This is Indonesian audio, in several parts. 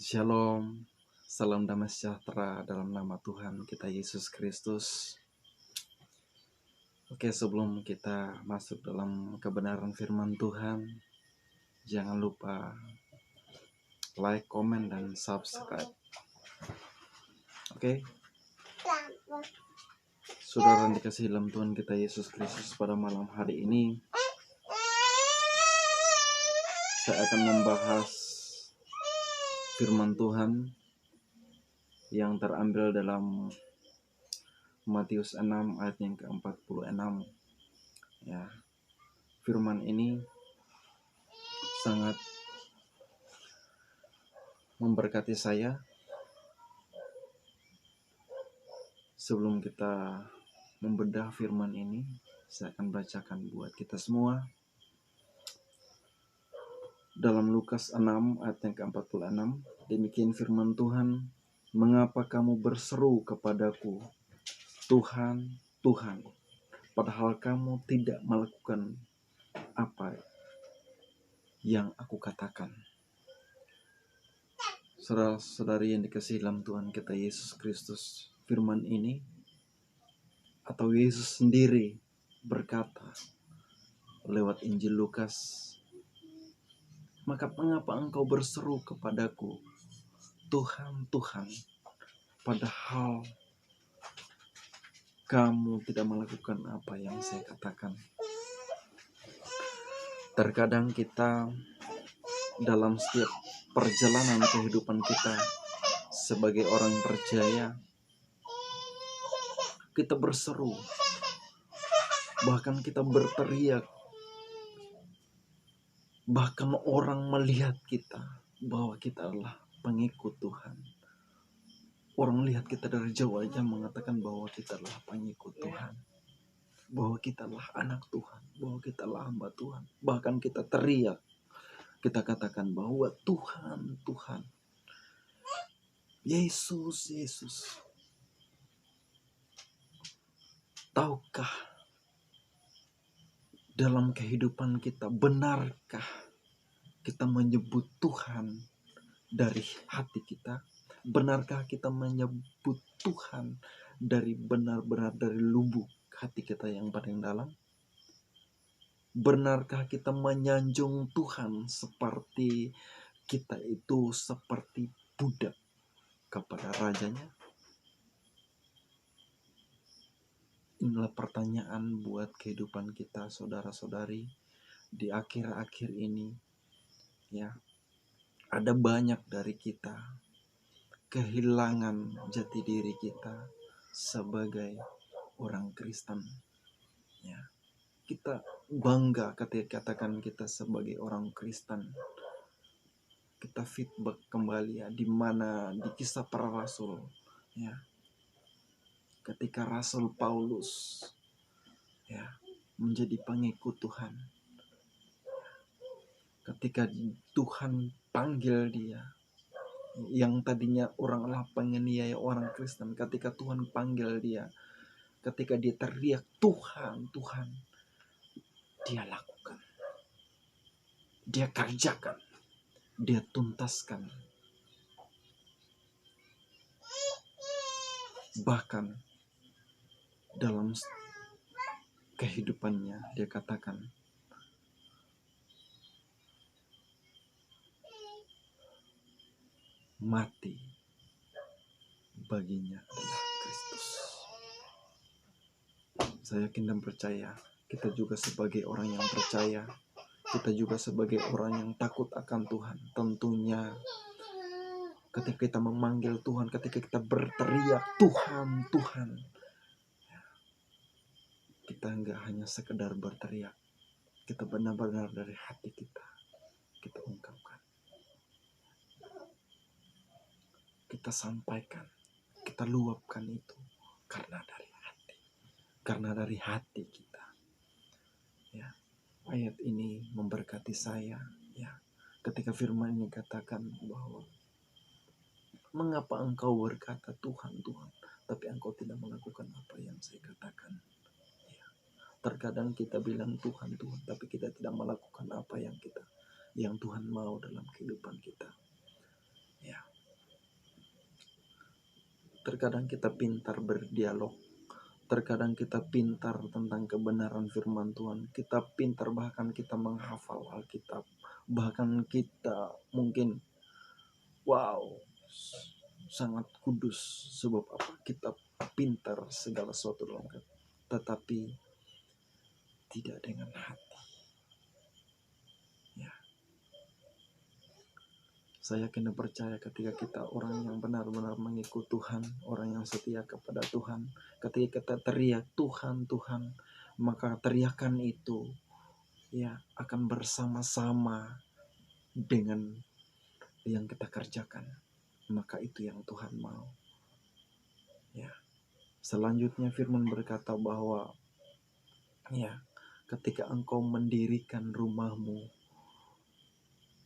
Shalom, salam damai sejahtera dalam nama Tuhan kita Yesus Kristus. Oke, sebelum kita masuk dalam kebenaran firman Tuhan, jangan lupa like, komen, dan subscribe. Oke, saudara yang dikasihi dalam Tuhan kita Yesus Kristus, pada malam hari ini saya akan membahas firman Tuhan yang terambil dalam Matius 6 ayat yang ke-46. Ya, firman ini sangat memberkati saya. Sebelum kita membedah firman ini, saya akan bacakan buat kita semua. Dalam Lukas 6 ayat yang ke-46, demikian firman Tuhan, "Mengapa kamu berseru kepadaku, Tuhan, Tuhan, padahal kamu tidak melakukan apa yang aku katakan?" Saudara-saudari yang dikasihi dalam Tuhan kita Yesus Kristus, firman ini atau Yesus sendiri berkata lewat Injil Lukas, "Mengapa engkau berseru kepadaku, Tuhan, Tuhan, padahal kamu tidak melakukan apa yang saya katakan?" Terkadang kita dalam setiap perjalanan kehidupan kita sebagai orang percaya, kita berseru, bahkan kita berteriak, bahkan orang melihat kita bahwa kita adalah pengikut Tuhan. Orang lihat kita dari jauh aja mengatakan bahwa kita adalah pengikut Tuhan, bahwa kita adalah anak Tuhan, bahwa kita adalah hamba Tuhan. Bahkan kita teriak, kita katakan bahwa Tuhan, Tuhan, Yesus, Yesus. Tahukah dalam kehidupan kita, benarkah kita menyebut Tuhan dari hati kita? Benarkah kita menyebut Tuhan dari benar-benar dari lubuk hati kita yang paling dalam? Benarkah kita menyanjung Tuhan seperti kita itu seperti budak kepada rajanya? Inilah pertanyaan buat kehidupan kita, saudara-saudari, di akhir-akhir ini. Ya, ada banyak dari kita kehilangan jati diri kita sebagai orang Kristen. Ya, kita bangga ketika katakan kita sebagai orang Kristen. Kita feedback kembali ya, di mana di Kisah Para Rasul, ya, ketika Rasul Paulus ya menjadi pengikut Tuhan, ketika Tuhan panggil dia yang tadinya orang adalah penganiaya orang Kristen, ketika Tuhan panggil dia, ketika dia teriak Tuhan, Tuhan, dia lakukan, dia kerjakan, dia tuntaskan. Bahkan dalam kehidupannya dia katakan, mati baginya adalah Kristus. Saya yakin dan percaya, kita juga sebagai orang yang percaya, kita juga sebagai orang yang takut akan Tuhan, tentunya ketika kita memanggil Tuhan, ketika kita berteriak Tuhan, Tuhan, kita enggak hanya sekedar berteriak, kita benar-benar dari hati kita ungkapkan, kita sampaikan, kita luapkan itu karena dari hati kita. Ya, ayat ini memberkati saya. Ya, ketika firman ini katakan bahwa mengapa engkau berkata Tuhan, Tuhan, tapi engkau tidak melakukan apa yang saya katakan? Ya, terkadang kita bilang Tuhan, Tuhan, tapi kita tidak melakukan apa yang Tuhan mau dalam kehidupan kita. Ya, Terkadang kita pintar berdialog. Terkadang kita pintar tentang kebenaran firman Tuhan. Kita pintar, bahkan kita menghafal Alkitab. Bahkan kita mungkin wow, sangat kudus. Sebab apa? Kita pintar segala sesuatu dalam Alkitab. Tetapi tidak dengan hati. Ya. Saya kena percaya ketika kita orang yang benar-benar mengikut Tuhan, orang yang setia kepada Tuhan, ketika kita teriak Tuhan, Tuhan, maka teriakan itu ya akan bersama-sama dengan yang kita kerjakan. Maka itu yang Tuhan mau. Ya. Selanjutnya firman berkata bahwa ya, ketika engkau mendirikan rumahmu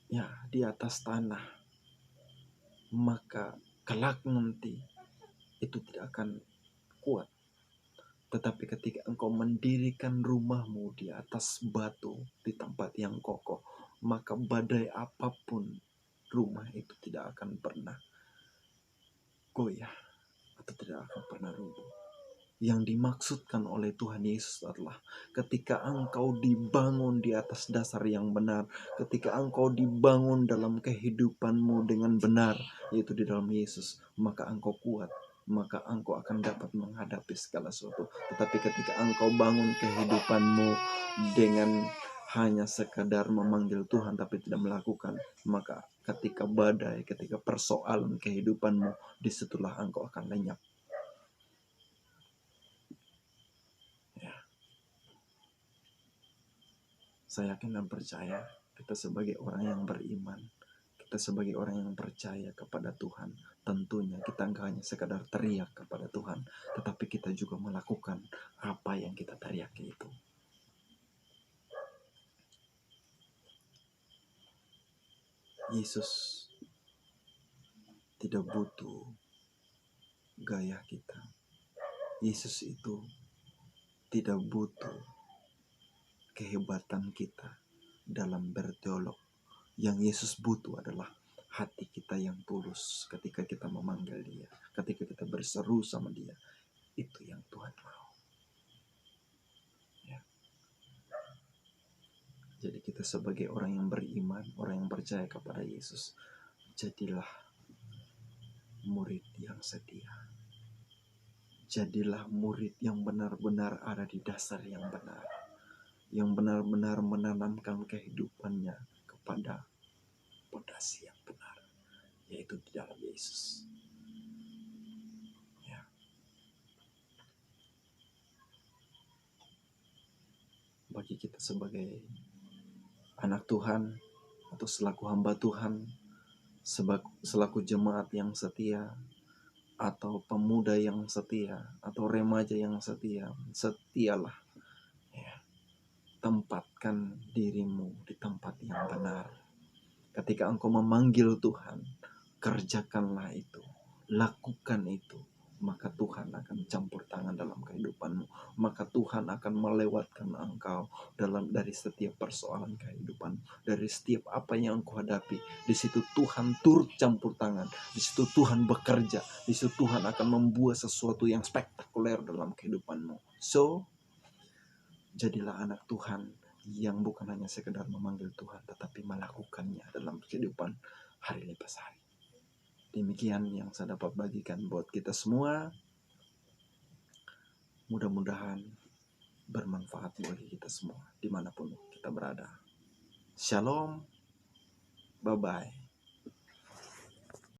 ya di atas tanah, maka kelak nanti itu tidak akan kuat. Tetapi ketika engkau mendirikan rumahmu di atas batu, di tempat yang kokoh, maka badai apapun rumah itu tidak akan pernah goyah atau tidak akan pernah runtuh. Yang dimaksudkan oleh Tuhan Yesus adalah ketika engkau dibangun di atas dasar yang benar, ketika engkau dibangun dalam kehidupanmu dengan benar, yaitu di dalam Yesus, maka engkau kuat, maka engkau akan dapat menghadapi segala sesuatu. Tetapi ketika engkau bangun kehidupanmu dengan hanya sekadar memanggil Tuhan tapi tidak melakukan, maka ketika badai, ketika persoalan kehidupanmu, disitulah engkau akan lenyap. Saya yakin dan percaya kita sebagai orang yang beriman, kita sebagai orang yang percaya kepada Tuhan, tentunya kita enggak hanya sekadar teriak kepada Tuhan, tetapi kita juga melakukan apa yang kita teriaki itu. Yesus tidak butuh gaya kita. Yesus itu tidak butuh kehebatan kita dalam berteolog. Yang Yesus butuh adalah hati kita yang tulus ketika kita memanggil Dia, ketika kita berseru sama Dia. Itu yang Tuhan mau. Ya. Jadi kita sebagai orang yang beriman, orang yang percaya kepada Yesus, jadilah murid yang setia. Jadilah murid yang benar-benar ada di dasar yang benar, yang benar-benar menanamkan kehidupannya kepada pondasi yang benar, yaitu di dalam Yesus. Ya. Bagi kita sebagai anak Tuhan atau selaku hamba Tuhan, selaku jemaat yang setia, atau pemuda yang setia, atau remaja yang setia, setialah. Ya. Tempatkan dirimu di tempat yang benar. Ketika engkau memanggil Tuhan, kerjakanlah itu, lakukan itu, maka Tuhan akan campur tangan dalam kehidupanmu. Maka Tuhan akan melewatkan engkau dari setiap persoalan kehidupan, dari setiap apa yang engkau hadapi. Di situ Tuhan turut campur tangan, di situ Tuhan bekerja, di situ Tuhan akan membuat sesuatu yang spektakuler dalam kehidupanmu. So, jadilah anak Tuhan yang bukan hanya sekedar memanggil Tuhan, tetapi melakukannya dalam kehidupan hari lepas hari. Demikian yang saya dapat bagikan buat kita semua. Mudah-mudahan bermanfaat bagi kita semua, dimanapun kita berada. Shalom, bye-bye.